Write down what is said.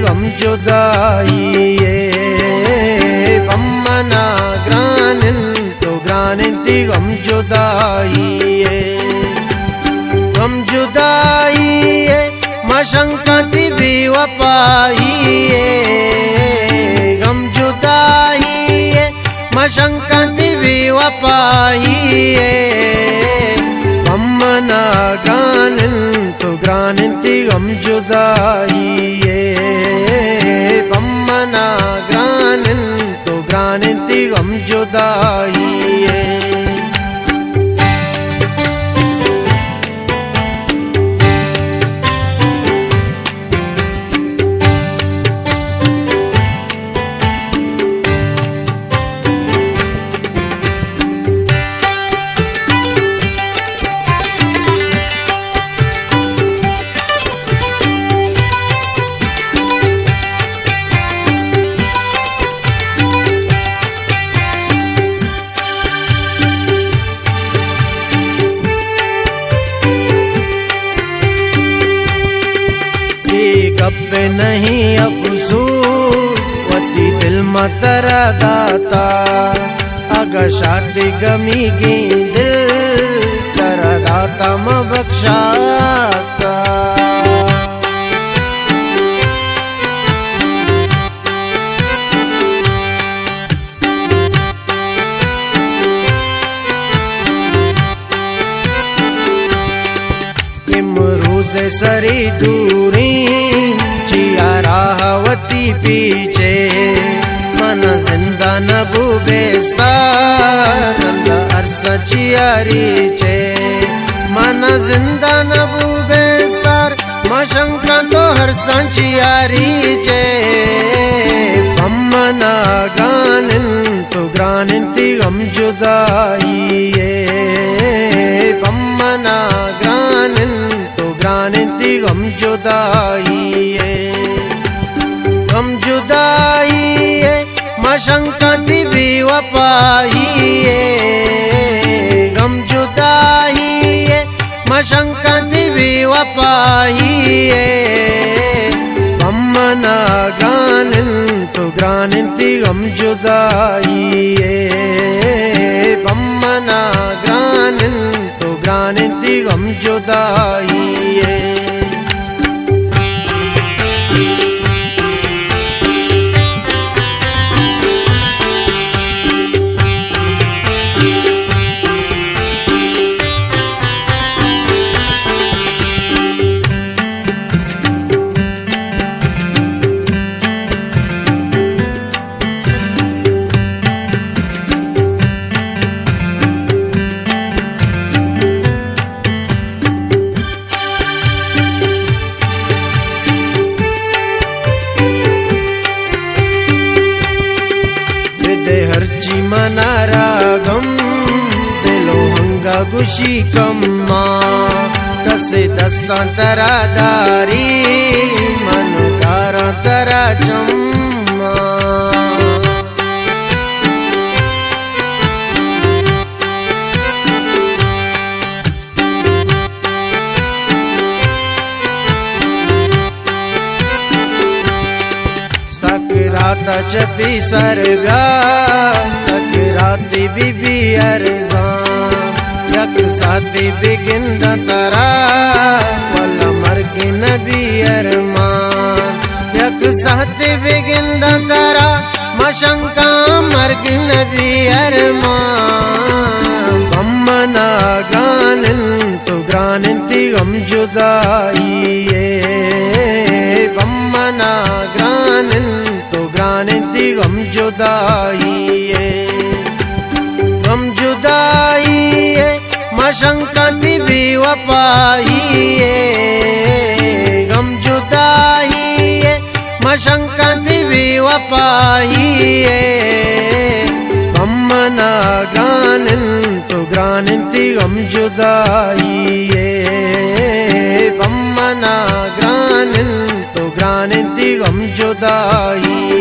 गम जुदाई बम्मना ग्रानिंतु ग्रानिंति गम जुदाई मशंकति बेवफाई गम जुदाई मशंकति बेवफाई बम्मना ग्रानिंतु ग्रानिंति गम जुदाई बम्मना ग्रानिंतु ग्रानिंति गम जुदाई कब नहीं अफसूवती दिल मतर दाता अगर शादी गमी गी दिल कर दाता म बख्शाता इमरूज सरी दूरी जिया राहवती पीछे मन जिंदा नबू बेस्तार अर्स चियारी चे मन जिंदा नबू बेस्तार मशंका तो हर संचियारी चे बम्मना ग्रानिंतु ग्रानिंति गम जुदाई बम्मना ग्रानिंतु ग्रानिंति गम जुदाई मशंकति बेवफाई गम जुदाई मशंकति बेवफाई बम्मना ग्रानिंतु ग्रानिंति गम जुदाई बम्मना ग्रानिंतु ग्रानिंति गम जुदाई हर्जी मनारा गम दिलो हंगा गुशी कम्मा कसे दस्तां तरा दारी मन दारा तरा चम्मा सकराता चपी सरगा सकराती बीबी अरज़ां यक साथी बिगिंद तरा वल मर्ग नबी अरमान यक साथी बिगिंद तरा मशंका मर्ग नबी अरमान बम्मना ग्रानिंतु ग्रानिंति गम जुदाई बम्मना ग्रानिंतु गम जुदाई गम जुदाई मशक्कत बेवफाई गम जुदाई मशक्कत बेवफाई गम मना गानन तो ग्रानंती गम जुदाई गम मना ग्रानन तो ग्रानंती गम जुदाई